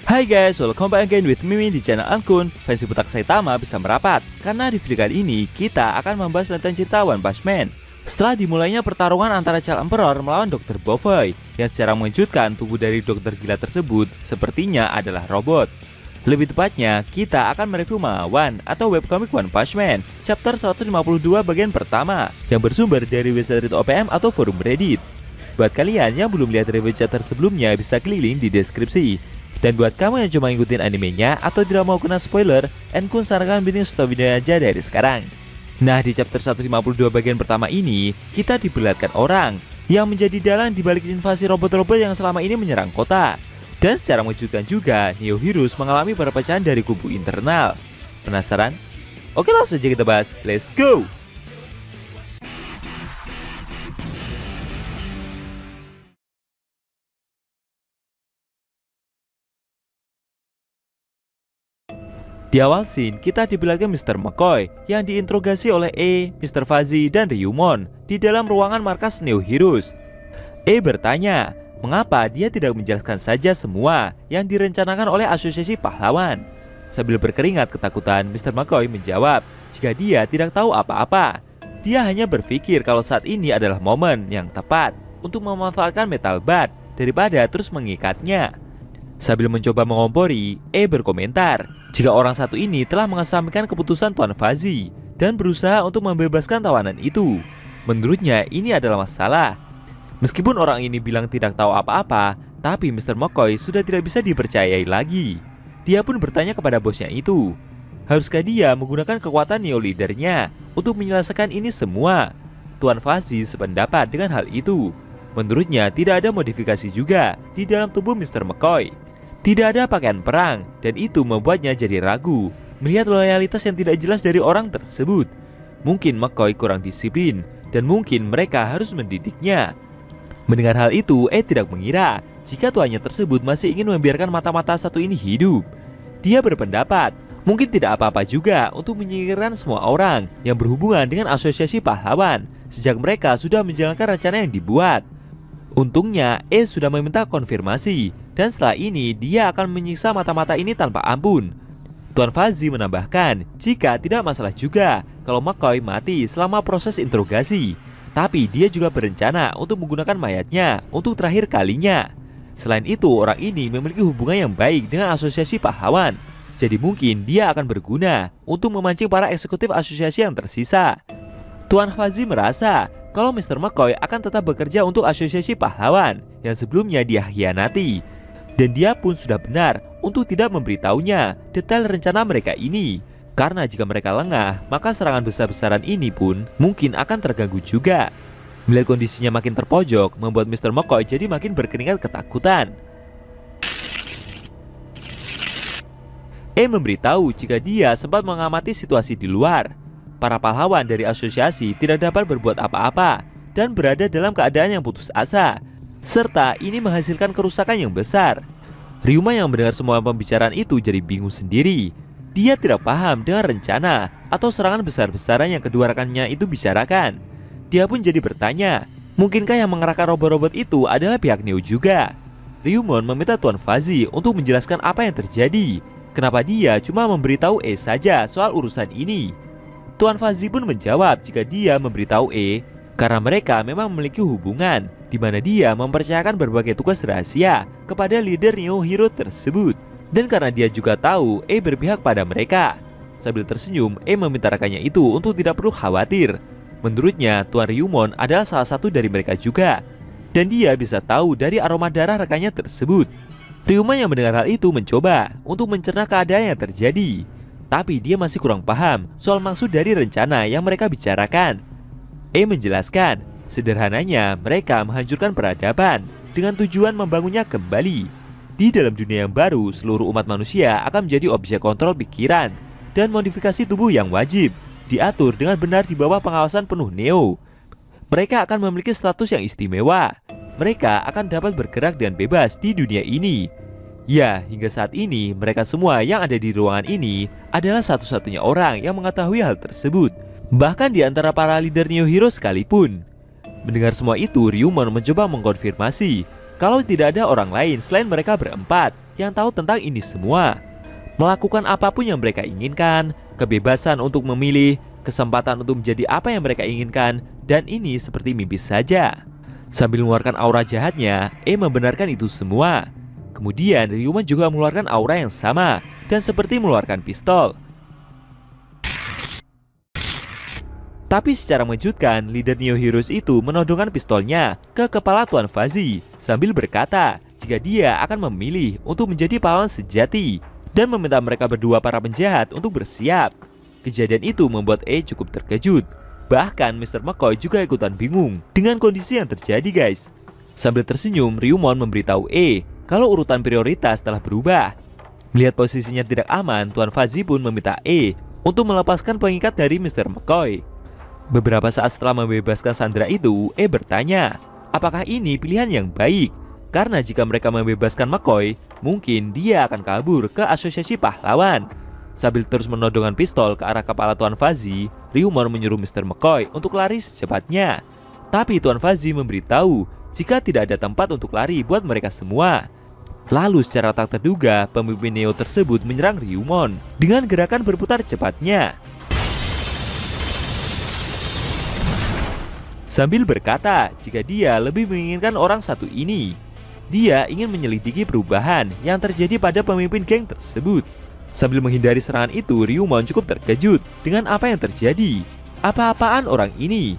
Hai guys, welcome back again with Mimi di channel Angkun. Fans Butak Saitama bisa merapat karena di video kali ini kita akan membahas tentang cerita One Punch Man. Setelah dimulainya pertarungan antara Cal Emperor melawan Dr. Bovoy, yang secara mengejutkan tubuh dari dokter gila tersebut sepertinya adalah robot. Lebih tepatnya, kita akan mereview One atau webcomic One Punch Man chapter 152 bagian pertama yang bersumber dari website OPM atau forum Reddit. Buat kalian yang belum lihat review chapter sebelumnya bisa keliling di deskripsi. Dan buat kamu yang cuma ngikutin animenya atau tidak mau kena spoiler, Enkun sarankan bikin stop video aja dari sekarang. Nah, di chapter 152 bagian pertama ini, kita diperlihatkan orang yang menjadi dalang dibalik invasi robot-robot yang selama ini menyerang kota. Dan secara mengejutkan juga, Neo Heroes mengalami perpecahan dari kubu internal. Penasaran? Oke, langsung saja kita bahas. Let's go! Di awal scene, kita diperlihatkan Mr. McCoy yang diinterogasi oleh Mr. Fuzzy, dan Ryumon di dalam ruangan markas Neo Heroes. Bertanya, mengapa dia tidak menjelaskan saja semua yang direncanakan oleh Asosiasi Pahlawan. Sambil berkeringat ketakutan, Mr. McCoy menjawab jika dia tidak tahu apa-apa. Dia hanya berpikir kalau saat ini adalah momen yang tepat untuk memanfaatkan metal bat daripada terus mengikatnya. Sambil mencoba mengompori, berkomentar jika orang satu ini telah mengesampingkan keputusan Tuan Fuzzy dan berusaha untuk membebaskan tawanan itu. Menurutnya ini adalah masalah. Meskipun orang ini bilang tidak tahu apa-apa, tapi Mr. McCoy sudah tidak bisa dipercayai lagi. Dia pun bertanya kepada bosnya itu, haruskah dia menggunakan kekuatan Neo Leader-nya untuk menyelesaikan ini semua? Tuan Fuzzy sependapat dengan hal itu. Menurutnya tidak ada modifikasi juga di dalam tubuh Mr. McCoy. Tidak ada pakaian perang, dan itu membuatnya jadi ragu melihat loyalitas yang tidak jelas dari orang tersebut. Mungkin McCoy kurang disiplin, dan mungkin mereka harus mendidiknya. Mendengar hal itu, tidak mengira jika tuannya tersebut masih ingin membiarkan mata-mata satu ini hidup. Dia berpendapat, mungkin tidak apa-apa juga untuk menyingkirkan semua orang yang berhubungan dengan Asosiasi Pahlawan sejak mereka sudah menjalankan rencana yang dibuat. Untungnya, sudah meminta konfirmasi, dan setelah ini dia akan menyiksa mata-mata ini tanpa ampun. Tuan Fuzzy menambahkan jika tidak masalah juga kalau McCoy mati selama proses interogasi, tapi dia juga berencana untuk menggunakan mayatnya untuk terakhir kalinya. Selain itu, orang ini memiliki hubungan yang baik dengan Asosiasi Pahlawan, jadi mungkin dia akan berguna untuk memancing para eksekutif asosiasi yang tersisa. Tuan Fuzzy merasa kalau Mr. McCoy akan tetap bekerja untuk Asosiasi Pahlawan yang sebelumnya dia hianati. Dan dia pun sudah benar untuk tidak memberitahunya detail rencana mereka ini. Karena jika mereka lengah, maka serangan besar-besaran ini pun mungkin akan terganggu juga. Melihat kondisinya makin terpojok, membuat Mr. McCoy jadi makin berkeringat ketakutan. Memberitahu jika dia sempat mengamati situasi di luar. Para pahlawan dari asosiasi tidak dapat berbuat apa-apa dan berada dalam keadaan yang putus asa, serta ini menghasilkan kerusakan yang besar. Ryuma yang mendengar semua pembicaraan itu jadi bingung sendiri. Dia tidak paham dengan rencana atau serangan besar-besaran yang kedua rekannya itu bicarakan. Dia pun jadi bertanya, mungkinkah yang mengerahkan robot-robot itu adalah pihak Neo juga? Ryumon meminta Tuan Fuzzy untuk menjelaskan apa yang terjadi. Kenapa dia cuma memberitahu saja soal urusan ini? Tuan Fuzzy pun menjawab jika dia memberitahu karena mereka memang memiliki hubungan di mana dia mempercayakan berbagai tugas rahasia kepada leader Neo Hero tersebut, dan karena dia juga tahu berpihak pada mereka. Sambil tersenyum, meminta rekannya itu untuk tidak perlu khawatir. Menurutnya Tuan Ryumon adalah salah satu dari mereka juga, dan dia bisa tahu dari aroma darah rekannya tersebut. Ryuma yang mendengar hal itu mencoba untuk mencerna keadaan yang terjadi, tapi dia masih kurang paham soal maksud dari rencana yang mereka bicarakan. Menjelaskan, sederhananya mereka menghancurkan peradaban dengan tujuan membangunnya kembali. Di dalam dunia yang baru, seluruh umat manusia akan menjadi objek kontrol pikiran dan modifikasi tubuh yang wajib diatur dengan benar di bawah pengawasan penuh Neo. Mereka akan memiliki status yang istimewa. Mereka akan dapat bergerak dengan bebas di dunia ini. Ya, hingga saat ini mereka semua yang ada di ruangan ini adalah satu-satunya orang yang mengetahui hal tersebut, bahkan di antara para leader Neo Hero sekalipun. Mendengar semua itu, Ryumon mencoba mengkonfirmasi kalau tidak ada orang lain selain mereka berempat yang tahu tentang ini semua. Melakukan apapun yang mereka inginkan, kebebasan untuk memilih, kesempatan untuk menjadi apa yang mereka inginkan, dan ini seperti mimpi saja. Sambil mengeluarkan aura jahatnya, membenarkan itu semua. Kemudian Ryuman juga mengeluarkan aura yang sama dan seperti mengeluarkan pistol. Tapi secara mengejutkan, leader Neo Heroes itu menodongkan pistolnya ke kepala Tuan Fuzzy sambil berkata jika dia akan memilih untuk menjadi pahlawan sejati dan meminta mereka berdua para penjahat untuk bersiap. Kejadian itu membuat cukup terkejut. Bahkan Mr. McCoy juga ikutan bingung dengan kondisi yang terjadi guys. Sambil tersenyum, Ryumon memberitahu kalau urutan prioritas telah berubah. Melihat posisinya tidak aman, Tuan Fuzzy pun meminta untuk melepaskan pengikat dari Mr. McCoy. Beberapa saat setelah membebaskan Sandra itu, bertanya, apakah ini pilihan yang baik? Karena jika mereka membebaskan McCoy, mungkin dia akan kabur ke asosiasi pahlawan. Sambil terus menodongkan pistol ke arah kepala Tuan Fuzzy, Ryumon menyuruh Mr. McCoy untuk lari secepatnya. Tapi Tuan Fuzzy memberitahu jika tidak ada tempat untuk lari buat mereka semua. Lalu secara tak terduga, pemimpin Neo tersebut menyerang Ryumon dengan gerakan berputar cepatnya. Sambil berkata jika dia lebih menginginkan orang satu ini. Dia ingin menyelidiki perubahan yang terjadi pada pemimpin geng tersebut. Sambil menghindari serangan itu, Ryumon cukup terkejut dengan apa yang terjadi. Apa-apaan orang ini?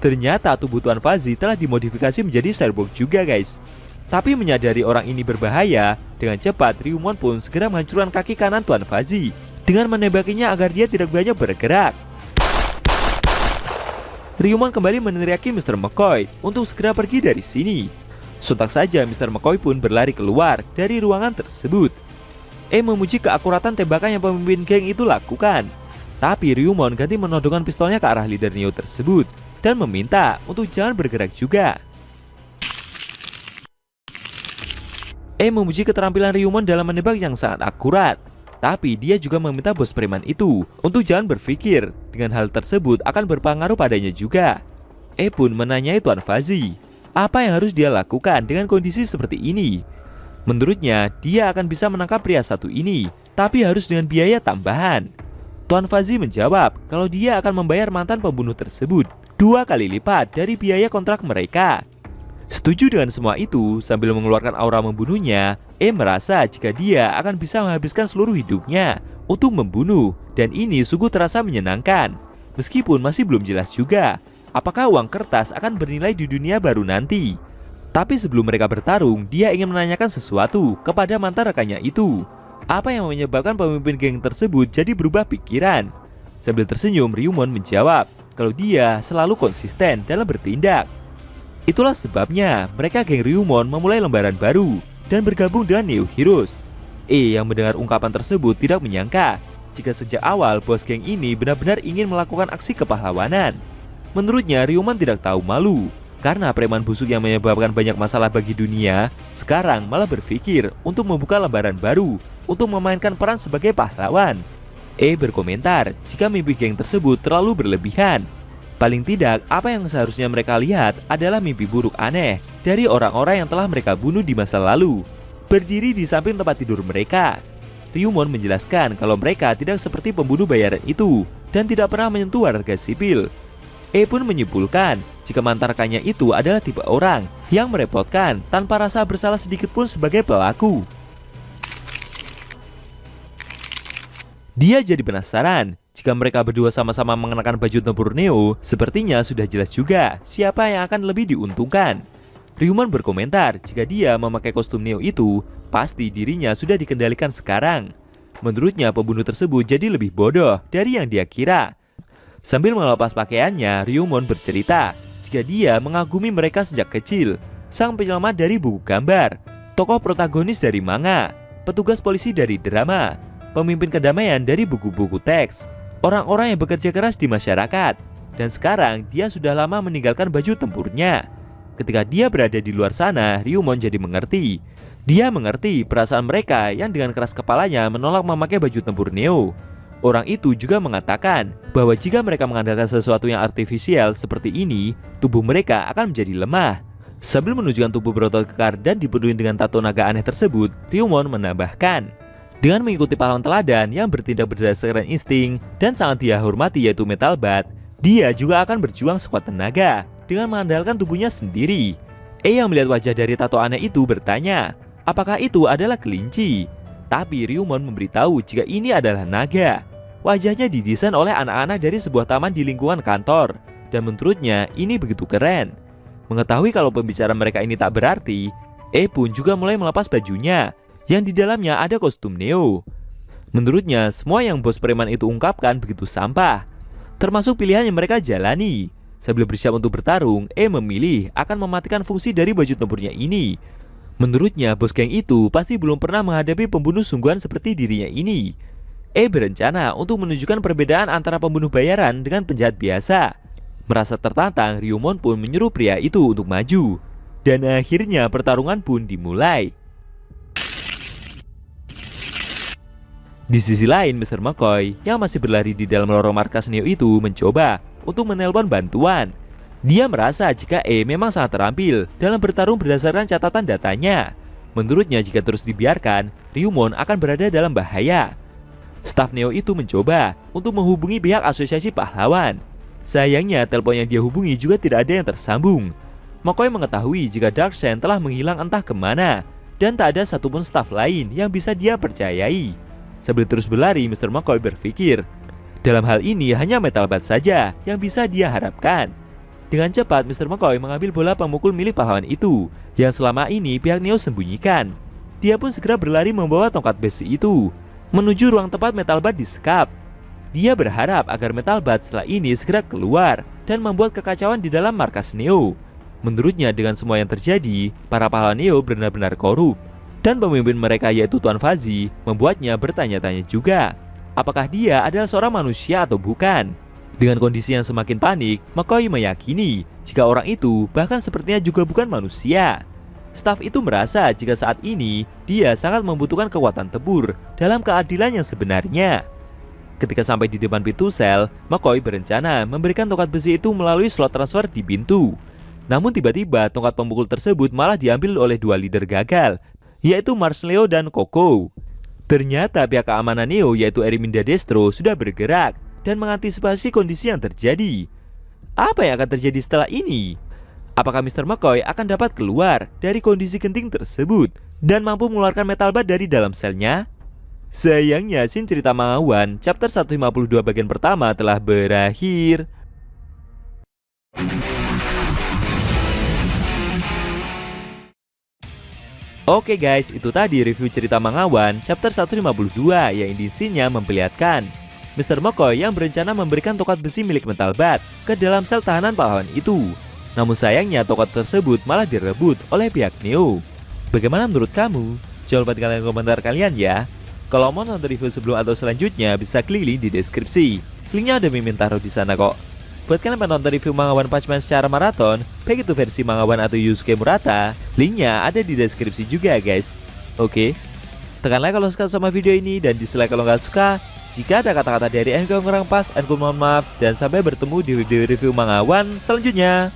Ternyata tubuh Tuan Fuzzy telah dimodifikasi menjadi cyborg juga guys. Tapi menyadari orang ini berbahaya, dengan cepat Ryumon pun segera menghancurkan kaki kanan Tuan Fuzzy dengan menembakinya agar dia tidak banyak bergerak. Ryumon kembali meneriaki Mr. McCoy untuk segera pergi dari sini. Sontak saja Mr. McCoy pun berlari keluar dari ruangan tersebut. Memuji keakuratan tembakan yang pemimpin geng itu lakukan. Tapi Ryumon ganti menodongkan pistolnya ke arah leader Neo tersebut dan meminta untuk jangan bergerak juga. Memuji keterampilan Ryumon dalam menembak yang sangat akurat. Tapi dia juga meminta bos preman itu untuk jangan berpikir dengan hal tersebut akan berpengaruh padanya juga. Pun menanyai Tuan Fuzzy apa yang harus dia lakukan dengan kondisi seperti ini. Menurutnya dia akan bisa menangkap pria satu ini, tapi harus dengan biaya tambahan. Tuan Fuzzy menjawab kalau dia akan membayar mantan pembunuh tersebut 2 kali lipat dari biaya kontrak mereka. Setuju dengan semua itu, sambil mengeluarkan aura membunuhnya, merasa jika dia akan bisa menghabiskan seluruh hidupnya untuk membunuh, dan ini sungguh terasa menyenangkan. Meskipun masih belum jelas juga apakah uang kertas akan bernilai di dunia baru nanti. Tapi sebelum mereka bertarung, dia ingin menanyakan sesuatu kepada mantan rekannya itu. Apa yang menyebabkan pemimpin geng tersebut jadi berubah pikiran? Sambil tersenyum, Ryumon menjawab kalau dia selalu konsisten dalam bertindak. Itulah sebabnya mereka geng Ryumon memulai lembaran baru dan bergabung dengan Neo Heroes. Yang mendengar ungkapan tersebut tidak menyangka jika sejak awal bos geng ini benar-benar ingin melakukan aksi kepahlawanan. Menurutnya Ryumon tidak tahu malu karena preman busuk yang menyebabkan banyak masalah bagi dunia sekarang malah berpikir untuk membuka lembaran baru untuk memainkan peran sebagai pahlawan. Berkomentar jika mimpi geng tersebut terlalu berlebihan. Paling tidak, apa yang seharusnya mereka lihat adalah mimpi buruk aneh dari orang-orang yang telah mereka bunuh di masa lalu, berdiri di samping tempat tidur mereka. Ryumon menjelaskan kalau mereka tidak seperti pembunuh bayaran itu dan tidak pernah menyentuh warga sipil. Pun menyimpulkan jika mantan rekannya itu adalah tipe orang yang merepotkan tanpa rasa bersalah sedikit pun sebagai pelaku. Dia jadi penasaran. Jika mereka berdua sama-sama mengenakan baju tempur Neo, sepertinya sudah jelas juga siapa yang akan lebih diuntungkan. Ryumon berkomentar jika dia memakai kostum Neo itu, pasti dirinya sudah dikendalikan sekarang. Menurutnya pembunuh tersebut jadi lebih bodoh dari yang dia kira. Sambil melepas pakaiannya, Ryumon bercerita jika dia mengagumi mereka sejak kecil. Sang penyelamat dari buku gambar, tokoh protagonis dari manga, petugas polisi dari drama, pemimpin kedamaian dari buku-buku teks, orang-orang yang bekerja keras di masyarakat. Dan sekarang dia sudah lama meninggalkan baju tempurnya. Ketika dia berada di luar sana, Ryumon jadi mengerti. Dia mengerti perasaan mereka yang dengan keras kepalanya menolak memakai baju tempur Neo. Orang itu juga mengatakan bahwa jika mereka mengandalkan sesuatu yang artifisial seperti ini, tubuh mereka akan menjadi lemah. Sambil menunjukkan tubuh berotot kekar dan dipenuhi dengan tato naga aneh tersebut, Ryumon menambahkan, dengan mengikuti pahlawan teladan yang bertindak berdasarkan insting dan sangat dia hormati yaitu Metal Bat, dia juga akan berjuang sekuat tenaga dengan mengandalkan tubuhnya sendiri. Yang melihat wajah dari tato aneh itu bertanya, apakah itu adalah kelinci? Tapi Ryumon memberitahu jika ini adalah naga. Wajahnya didesain oleh anak-anak dari sebuah taman di lingkungan kantor, dan menurutnya ini begitu keren. Mengetahui kalau pembicaraan mereka ini tak berarti, pun juga mulai melepas bajunya, yang di dalamnya ada kostum Neo. Menurutnya, semua yang bos preman itu ungkapkan begitu sampah, termasuk pilihan yang mereka jalani. Sebelum bersiap untuk bertarung, memilih akan mematikan fungsi dari baju tempurnya ini. Menurutnya, bos geng itu pasti belum pernah menghadapi pembunuh sungguhan seperti dirinya ini. Berencana untuk menunjukkan perbedaan antara pembunuh bayaran dengan penjahat biasa. Merasa tertantang, Ryumon pun menyuruh pria itu untuk maju. Dan akhirnya pertarungan pun dimulai. Di sisi lain, Mr. McCoy yang masih berlari di dalam lorong markas Neo itu mencoba untuk menelpon bantuan. Dia merasa jika memang sangat terampil dalam bertarung berdasarkan catatan datanya. Menurutnya jika terus dibiarkan, Ryumon akan berada dalam bahaya. Staf Neo itu mencoba untuk menghubungi pihak asosiasi pahlawan. Sayangnya telepon yang dia hubungi juga tidak ada yang tersambung. McCoy mengetahui jika Darkseid telah menghilang entah kemana, dan tak ada satupun staf lain yang bisa dia percayai. Sambil terus berlari, Mr. McCoy berpikir, dalam hal ini hanya Metal Bat saja yang bisa dia harapkan. Dengan cepat, Mr. McCoy mengambil bola pemukul milik pahlawan itu, yang selama ini pihak Neo sembunyikan. Dia pun segera berlari membawa tongkat besi itu, menuju ruang tempat Metal Bat disekap. Dia berharap agar Metal Bat setelah ini segera keluar dan membuat kekacauan di dalam markas Neo. Menurutnya dengan semua yang terjadi, para pahlawan Neo benar-benar korup. Dan pemimpin mereka yaitu Tuan Fuzzy membuatnya bertanya-tanya juga, apakah dia adalah seorang manusia atau bukan. Dengan kondisi yang semakin panik, McCoy meyakini jika orang itu bahkan sepertinya juga bukan manusia. Staf itu merasa jika saat ini dia sangat membutuhkan kekuatan tempur dalam keadilan yang sebenarnya. Ketika sampai di depan pintu sel, McCoy berencana memberikan tongkat besi itu melalui slot transfer di pintu. Namun tiba-tiba tongkat pemukul tersebut malah diambil oleh dua leader gagal, yaitu Mars Leo dan Koko. Ternyata pihak keamanan Neo yaitu Eriminda Destro sudah bergerak dan mengantisipasi kondisi yang terjadi. Apa yang akan terjadi setelah ini? Apakah Mr. McCoy akan dapat keluar dari kondisi genting tersebut dan mampu mengeluarkan Metal Bat dari dalam selnya? Sayangnya scene cerita Manga One chapter 152 bagian pertama telah berakhir. Oke guys, itu tadi review cerita Manga One chapter 152 yang isinya memperlihatkan Mr. McCoy yang berencana memberikan tongkat besi milik Metal Bat ke dalam sel tahanan pahlawan itu. Namun sayangnya tongkat tersebut malah direbut oleh pihak Neo. Bagaimana menurut kamu? Jangan lupa tinggalkan komentar kalian ya. Kalau mau nonton review sebelum atau selanjutnya bisa klik link di deskripsi. Linknya ada Mimin taruh di sana kok. Buat kalian yang nonton review Manga One Punch Man secara maraton, baik itu versi Manga One atau Yusuke Murata, linknya ada di deskripsi juga guys. Oke, tekan like kalau suka sama video ini dan dislike kalau nggak suka. Jika ada kata-kata dari Enko kurang pas, Enko mohon maaf dan sampai bertemu di video review Manga One selanjutnya.